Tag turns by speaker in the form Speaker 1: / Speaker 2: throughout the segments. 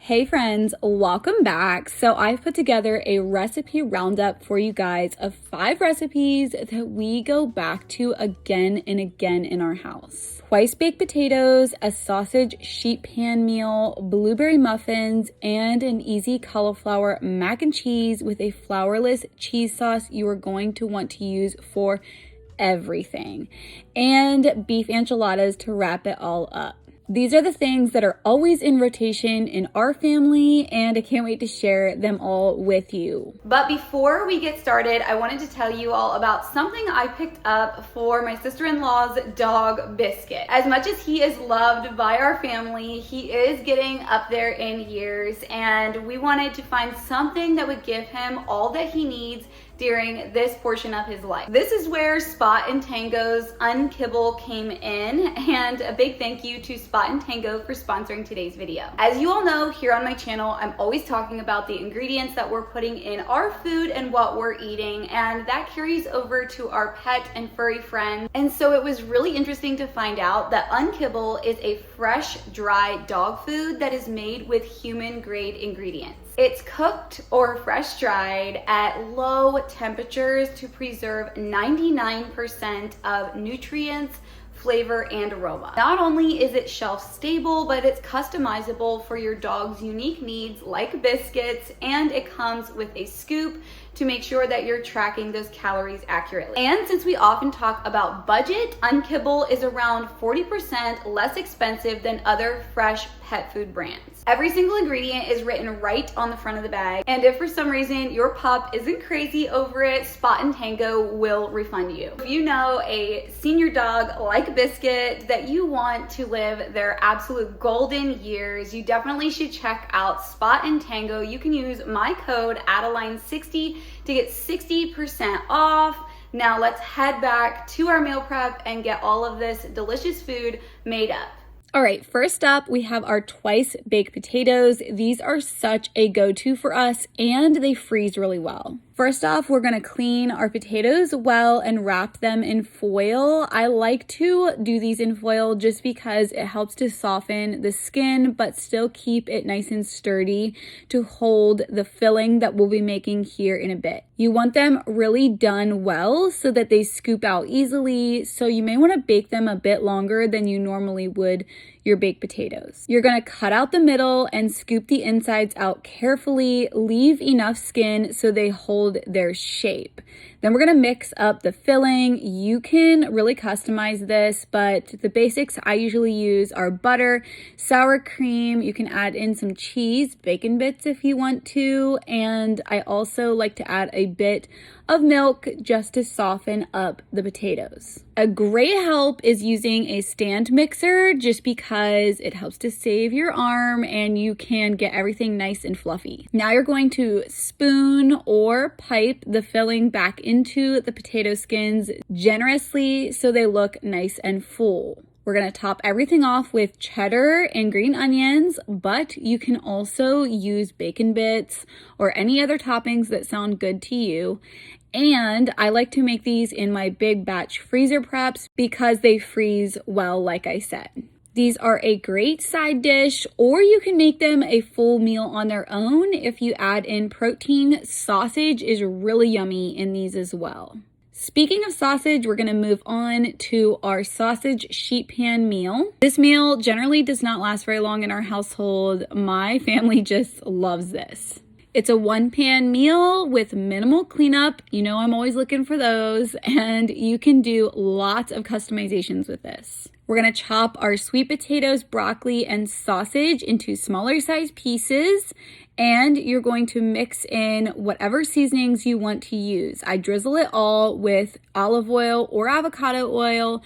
Speaker 1: Hey friends, welcome back. So I've put together a recipe roundup for you guys of 5 recipes that we go back to again and again in our house. Twice baked potatoes, a sausage sheet pan meal, blueberry muffins, and an easy cauliflower mac and cheese with a flourless cheese sauce you are going to want to use for everything, and beef enchiladas to wrap it all up. These are the things that are always in rotation in our family, and I can't wait to share them all with you. But before we get started, I wanted to tell you all about something I picked up for my sister-in-law's dog, Biscuit. As much as he is loved by our family, he is getting up there in years, and we wanted to find something that would give him all that he needs during this portion of his life. This is where Spot and Tango's Unkibble came in, and a big thank you to Spot and Tango for sponsoring today's video. As you all know, here on my channel, I'm always talking about the ingredients that we're putting in our food and what we're eating, and that carries over to our pet and furry friends. And so it was really interesting to find out that Unkibble is a fresh, dry dog food that is made with human grade ingredients. It's cooked or fresh dried at low temperatures to preserve 99% of nutrients, flavor, and aroma. Not only is it shelf stable, but it's customizable for your dog's unique needs like Biscuits, and it comes with a scoop to make sure that you're tracking those calories accurately. And since we often talk about budget, Unkibble is around 40% less expensive than other fresh pet food brands. Every single ingredient is written right on the front of the bag, and if for some reason your pup isn't crazy over it, Spot and Tango will refund you. If you know a senior dog like Biscuit that you want to live their absolute golden years, you definitely should check out Spot and Tango. You can use my code Adeline60 to get 60% off. Now let's head back to our meal prep and get all of this delicious food made up. All right, first up, we have our twice baked potatoes. These are such a go-to for us, and they freeze really well. First off, we're gonna clean our potatoes well and wrap them in foil. I like to do these in foil just because it helps to soften the skin, but still keep it nice and sturdy to hold the filling that we'll be making here in a bit. You want them really done well so that they scoop out easily, so you may wanna bake them a bit longer than you normally would your baked potatoes. You're gonna cut out the middle and scoop the insides out carefully. Leave enough skin so they hold their shape. Then we're gonna mix up the filling. You can really customize this, but the basics I usually use are butter, sour cream. You can add in some cheese, bacon bits if you want to, and I also like to add a bit of milk just to soften up the potatoes. A great help is using a stand mixer just because it helps to save your arm and you can get everything nice and fluffy. Now you're going to spoon or pipe the filling back into the potato skins generously so they look nice and full. We're gonna top everything off with cheddar and green onions, but you can also use bacon bits or any other toppings that sound good to you. And I like to make these in my big batch freezer preps because they freeze well, like I said. These are a great side dish, or you can make them a full meal on their own if you add in protein. Sausage is really yummy in these as well. Speaking of sausage, we're gonna move on to our sausage sheet pan meal. This meal generally does not last very long in our household. My family just loves this. It's a one-pan meal with minimal cleanup. You know I'm always looking for those, and you can do lots of customizations with this. We're gonna chop our sweet potatoes, broccoli, and sausage into smaller size pieces, and you're going to mix in whatever seasonings you want to use. I drizzle it all with olive oil or avocado oil,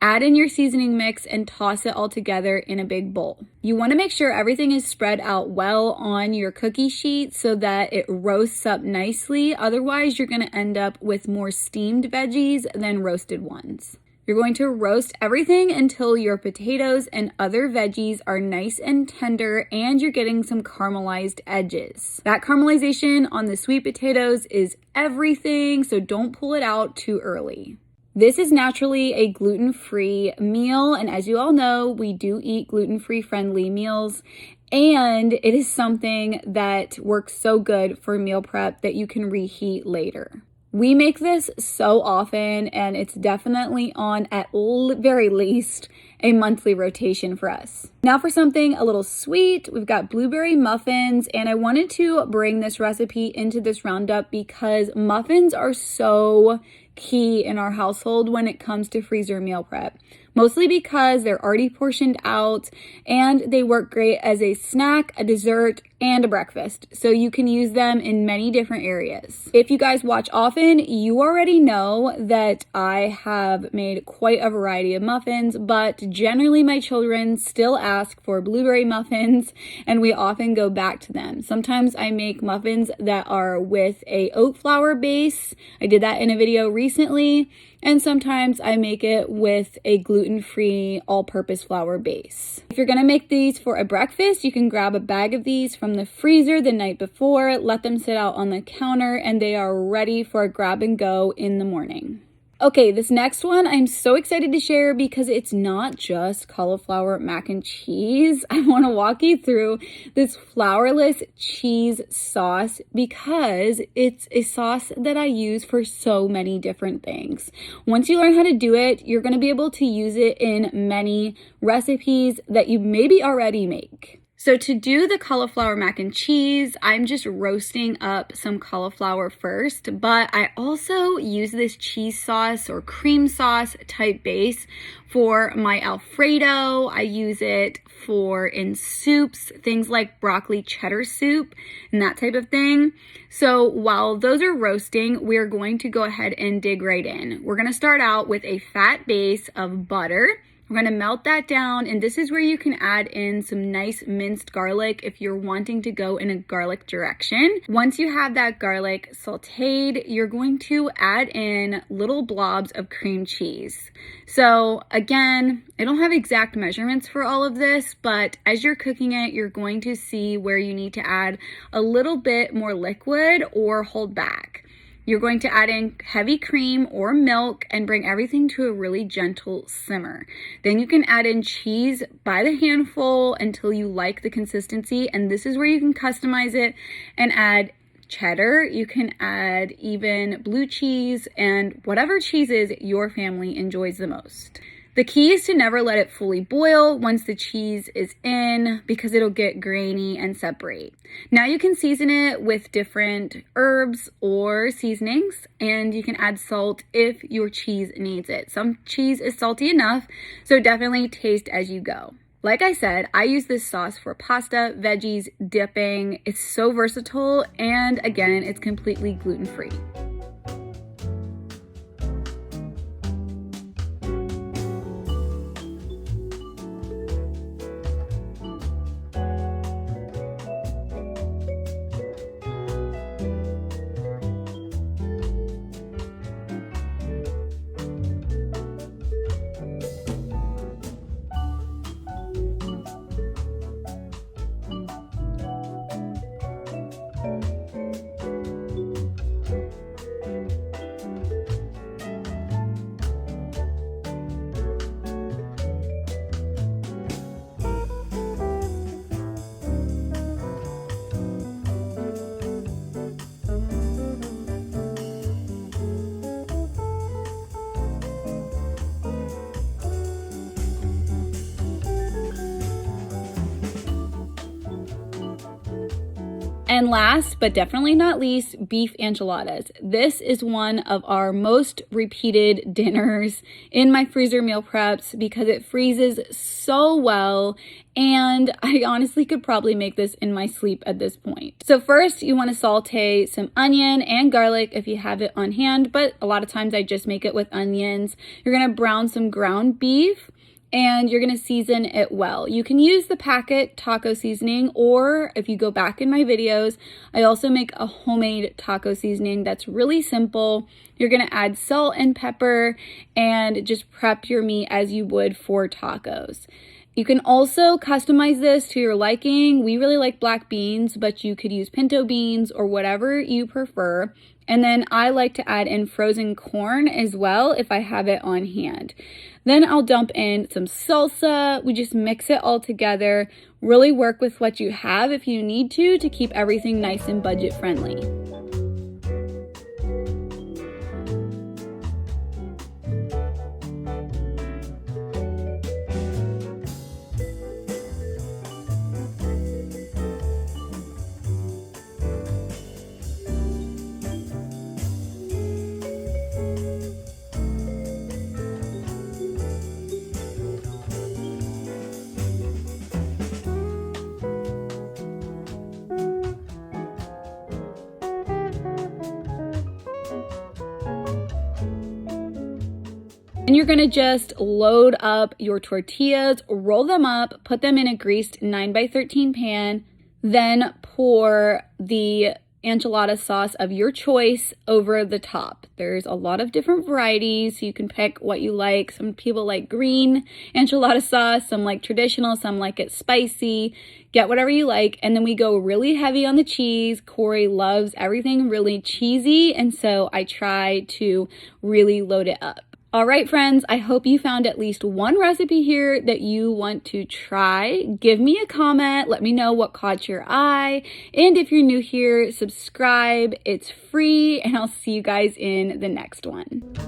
Speaker 1: add in your seasoning mix, and toss it all together in a big bowl. You wanna make sure everything is spread out well on your cookie sheet so that it roasts up nicely. Otherwise, you're gonna end up with more steamed veggies than roasted ones. You're going to roast everything until your potatoes and other veggies are nice and tender and you're getting some caramelized edges. That caramelization on the sweet potatoes is everything, so don't pull it out too early. This is naturally a gluten-free meal, and as you all know, we do eat gluten-free friendly meals. And it is something that works so good for meal prep that you can reheat later. We make this so often, and it's definitely on at very least a monthly rotation for us. Now for something a little sweet, we've got blueberry muffins, and I wanted to bring this recipe into this roundup because muffins are so key in our household when it comes to freezer meal prep. Mostly because they're already portioned out and they work great as a snack, a dessert, and a breakfast. So you can use them in many different areas. If you guys watch often, you already know that I have made quite a variety of muffins, but generally my children still ask for blueberry muffins and we often go back to them. Sometimes I make muffins that are with a oat flour base. I did that in a video recently. And sometimes I make it with a gluten-free all-purpose flour base. If you're gonna make these for a breakfast, you can grab a bag of these from the freezer the night before, let them sit out on the counter, and they are ready for a grab and go in the morning. Okay, this next one I'm so excited to share because it's not just cauliflower mac and cheese. I want to walk you through this flourless cheese sauce because it's a sauce that I use for so many different things. Once you learn how to do it, you're going to be able to use it in many recipes that you maybe already make. So to do the cauliflower mac and cheese, I'm just roasting up some cauliflower first, but I also use this cheese sauce or cream sauce type base for my Alfredo. I use it for in soups, things like broccoli cheddar soup and that type of thing. So while those are roasting, we're going to go ahead and dig right in. We're going to start out with a fat base of butter. We're going to melt that down, and this is where you can add in some nice minced garlic if you're wanting to go in a garlic direction. Once you have that garlic sauteed, you're going to add in little blobs of cream cheese. So again, I don't have exact measurements for all of this, but as you're cooking it, you're going to see where you need to add a little bit more liquid or hold back. You're going to add in heavy cream or milk and bring everything to a really gentle simmer. Then you can add in cheese by the handful until you like the consistency, and this is where you can customize it and add cheddar. You can add even blue cheese and whatever cheeses your family enjoys the most. The key is to never let it fully boil once the cheese is in because it'll get grainy and separate. Now you can season it with different herbs or seasonings, and you can add salt if your cheese needs it. Some cheese is salty enough, so definitely taste as you go. Like I said, I use this sauce for pasta, veggies, dipping. It's so versatile, and again, it's completely gluten-free. And last, but definitely not least, beef enchiladas. This is one of our most repeated dinners in my freezer meal preps because it freezes so well, and I honestly could probably make this in my sleep at this point. So first, you want to saute some onion and garlic if you have it on hand, but a lot of times I just make it with onions. You're going to brown some ground beef, and you're going to season it well. You can use the packet taco seasoning, or if you go back in my videos, I also make a homemade taco seasoning that's really simple. You're going to add salt and pepper and just prep your meat as you would for tacos. You can also customize this to your liking. We really like black beans, but you could use pinto beans or whatever you prefer. And then I like to add in frozen corn as well if I have it on hand. Then I'll dump in some salsa. We just mix it all together. Really work with what you have if you need to keep everything nice and budget friendly. And you're gonna just load up your tortillas, roll them up, put them in a greased 9x13 pan, then pour the enchilada sauce of your choice over the top. There's a lot of different varieties, so you can pick what you like. Some people like green enchilada sauce, some like traditional, some like it spicy. Get whatever you like. And then we go really heavy on the cheese. Corey loves everything really cheesy, and so I try to really load it up. All right, friends, I hope you found at least one recipe here that you want to try. Give me a comment. Let me know what caught your eye. And if you're new here, subscribe. It's free, and I'll see you guys in the next one.